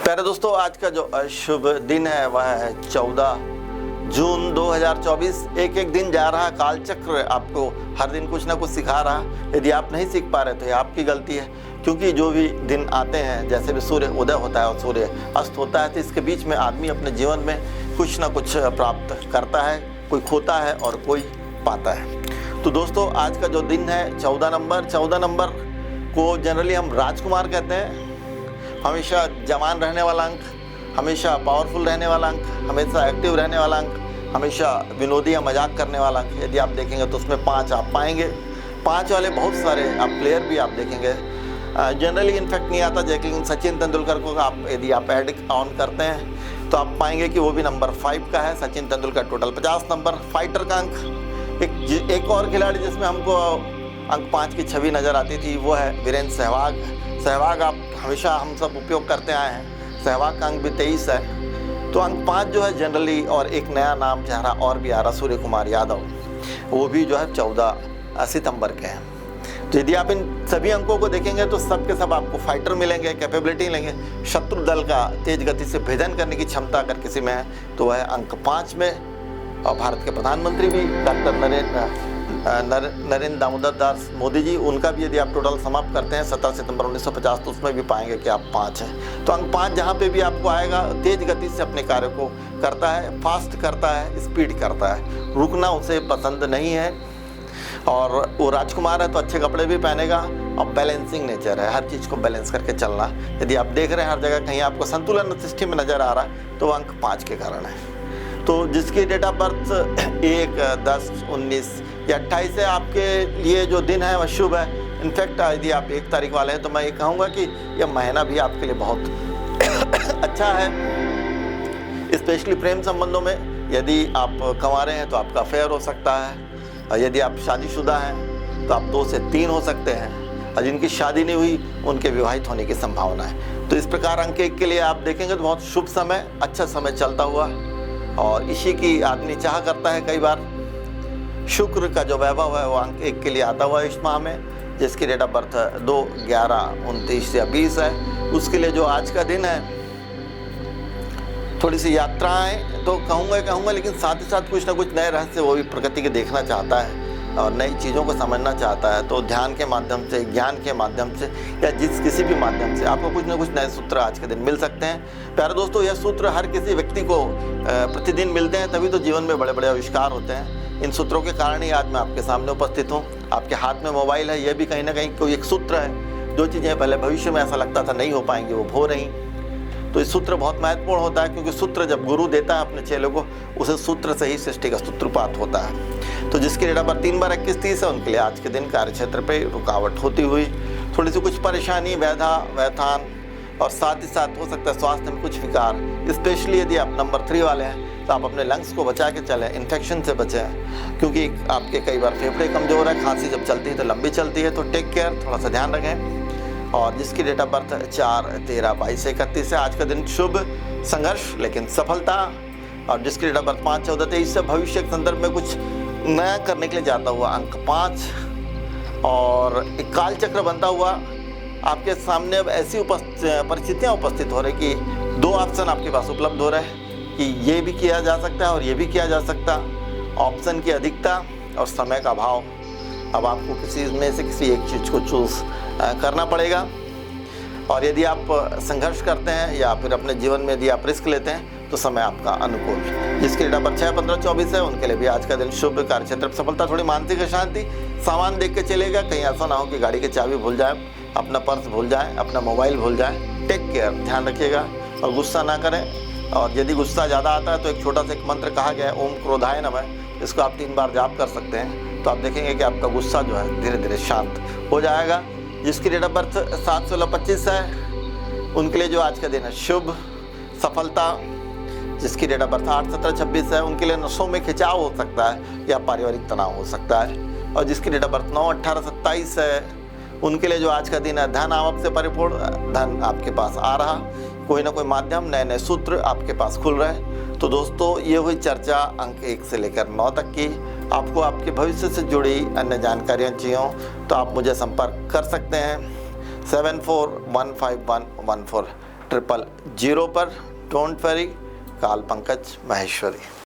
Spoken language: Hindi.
प्यारे दोस्तों, आज का जो शुभ दिन है वह है 14 जून 2024। एक एक दिन जा रहा काल चक्र आपको हर दिन कुछ ना कुछ सिखा रहा। यदि आप नहीं सीख पा रहे तो ये आपकी गलती है, क्योंकि जो भी दिन आते हैं, जैसे भी सूर्य उदय होता है और सूर्य अस्त होता है, तो इसके बीच में आदमी अपने जीवन में कुछ ना कुछ प्राप्त करता है। कोई खोता है और कोई पाता है। तो दोस्तों, आज का जो दिन है 14 नंबर को जनरली हम राजकुमार कहते हैं। हमेशा जवान रहने वाला अंक, हमेशा पावरफुल रहने वाला अंक, हमेशा एक्टिव रहने वाला अंक, हमेशा विनोदी या मजाक करने वाला अंक। यदि आप देखेंगे तो उसमें 5 आप पाएंगे। 5 वाले बहुत सारे आप प्लेयर भी आप देखेंगे। जनरली इनफैक्ट नहीं आता, लेकिन सचिन तेंदुलकर को आप यदि आप ऐड ऑन करते हैं तो आप पाएंगे कि वो भी नंबर 5 का है। Sachin Tendulkar total 50 number. Fighter का अंक एक और खिलाड़ी जिसमें हमको अंक 5 की छवि नज़र आती थी, वो है वीरेंद्र सहवाग आप हमेशा हम सब उपयोग करते आए हैं। सहवाग का अंक भी 23 है। तो अंक 5 जो है जनरली, और एक नया नाम चेहरा और भी आ रहा, सूर्य कुमार यादव, वो भी जो है 14 सितंबर के हैं। तो यदि आप इन सभी अंकों को देखेंगे तो सब के सब आपको फाइटर मिलेंगे, कैपेबिलिटी मिलेंगे। शत्रु दल का तेज गति से भेदन करने की क्षमता अगर किसी में है तो वह अंक 5 में। और भारत के प्रधानमंत्री भी डॉक्टर नरेंद्र दामोदर दास मोदी जी, उनका भी यदि आप टोटल समाप्त करते हैं 17 सितंबर 1950, तो उसमें भी पाएंगे कि आप 5 हैं। तो अंक 5 जहाँ पे भी आपको आएगा, तेज गति से अपने कार्य को करता है, फास्ट करता है, स्पीड करता है, रुकना उसे पसंद नहीं है। और वो राजकुमार है तो अच्छे कपड़े भी पहनेगा, और बैलेंसिंग नेचर है, हर चीज़ को बैलेंस करके चलना। यदि आप देख रहे हैं हर जगह कहीं आपको संतुलन सृष्टि में नज़र आ रहा है तो अंक 5 के कारण है। तो जिसकी डेट ऑफ बर्थ 1, 10, 19 या 28 है, आपके लिए जो दिन है वह शुभ है। इनफैक्ट यदि आप 1 तारीख वाले हैं तो मैं ये कहूँगा कि यह महीना भी आपके लिए बहुत अच्छा है, स्पेशली प्रेम संबंधों में। यदि आप कंवारे हैं तो आपका अफेयर हो सकता है, और यदि आप शादीशुदा हैं तो आप 2 से 3 हो सकते हैं, और जिनकी शादी नहीं हुई उनके विवाहित होने की संभावना है। तो इस प्रकार अंक 1 के लिए आप देखेंगे तो बहुत शुभ समय, अच्छा समय चलता हुआ, और इसी की आदमी चाह करता है। कई बार शुक्र का जो वैभव है वो अंक 1 के लिए आता हुआ इस माह में, जिसकी डेट ऑफ बर्थ 2, 11, 29 या 20 है। उसके लिए जो आज का दिन है, थोड़ी सी यात्राएं तो कहूँगा, लेकिन साथ ही साथ कुछ ना कुछ नए रहस्य वो भी प्रकृति के देखना चाहता है और नई चीज़ों को समझना चाहता है। तो ध्यान के माध्यम से, ज्ञान के माध्यम से, या किसी भी माध्यम से आपको कुछ ना कुछ नए सूत्र आज के दिन मिल सकते हैं। प्यारे दोस्तों, यह सूत्र हर किसी व्यक्ति को प्रतिदिन मिलते हैं, तभी तो जीवन में बड़े बड़े आविष्कार होते हैं। इन सूत्रों के कारण ही आज मैं आपके सामने उपस्थित हूँ। आपके हाथ में मोबाइल है, यह भी कहीं ना कहीं कोई एक सूत्र है। जो चीज़ें पहले भविष्य में ऐसा लगता था नहीं हो पाएंगी, वो हो रही। तो इस सूत्र बहुत महत्वपूर्ण होता है, क्योंकि सूत्र जब गुरु देता है अपने चेलों को, उसे सूत्र से ही सृष्टि का सूत्रपात होता है। तो जिसकी डेट ऑफ बर्थ 3 बार 21, 30 है, उनके लिए आज के दिन कार्यक्षेत्र पे रुकावट होती हुई, थोड़ी सी कुछ परेशानी, व्यथान, और साथ ही साथ हो सकता है स्वास्थ्य में कुछ विकार। स्पेशली यदि आप नंबर 3 वाले हैं तो आप अपने लंग्स को बचा के चलें, इन्फेक्शन से बचें, क्योंकि आपके कई बार फेफड़े कमज़ोर है, खांसी जब चलती है तो लंबी चलती है। तो टेक केयर, थोड़ा सा ध्यान रखें। और जिसकी डेट ऑफ बर्थ 4, 13, 22, 31 है, आज का दिन शुभ, संघर्ष लेकिन सफलता। और जिसकी डेट ऑफ बर्थ 5, 14, 23 से भविष्य के संदर्भ में कुछ नया करने के लिए जाता हुआ अंक 5, और एक काल चक्र बनता हुआ आपके सामने अब ऐसी परिस्थितियाँ उपस्थित हो रही कि 2 ऑप्शन आपके पास उपलब्ध हो रहे हैं कि ये भी किया जा सकता है और ये भी किया जा सकता। ऑप्शन की अधिकता और समय का अभाव, अब आपको किसी में से किसी एक चीज़ को चूज़ करना पड़ेगा। और यदि आप संघर्ष करते हैं या फिर अपने जीवन में यदि आप रिस्क लेते हैं तो समय आपका अनुकूल। जिसके डेट ऑफ बर्थ 6, 15, 24 है, उनके लिए भी आज का दिन शुभ, कार्यक्षेत्र में सफलता, थोड़ी मानसिक अशांति, सामान देख के चलेगा, कहीं ऐसा ना हो कि गाड़ी की चाबी भूल जाए, अपना पर्स भूल जाए, अपना मोबाइल भूल जाए। टेक केयर, ध्यान रखिएगा और गुस्सा ना करें। और यदि गुस्सा ज़्यादा आता है तो एक छोटा सा एक मंत्र कहा गया है, ओम क्रोधाय नमः, इसको आप 3 बार जाप कर सकते हैं। तो आप देखेंगे कि आपका गुस्सा जो है धीरे धीरे शांत हो जाएगा। जिसकी डेट ऑफ बर्थ 7, 16, 25 है, उनके लिए जो आज का दिन है शुभ, सफलता। जिसकी डेट ऑफ बर्थ 8, 17, 26 है, उनके लिए नसों में खिंचाव हो सकता है या पारिवारिक तनाव हो सकता है। और जिसकी डेट ऑफ बर्थ 9, 18, 27 है, उनके लिए जो आज का दिन है धन आवक से परिपूर्ण, धन आपके पास आ रहा, कोई ना कोई माध्यम, नए नए सूत्र आपके पास खुल रहे। तो दोस्तों, ये हुई चर्चा अंक 1 से लेकर 9 तक की। आपको आपके भविष्य से जुड़ी अन्य जानकारियाँ चाहिए तो आप मुझे संपर्क कर सकते हैं 74151114। 800 पर। डोंट वरी, काल पंकज माहेश्वरी।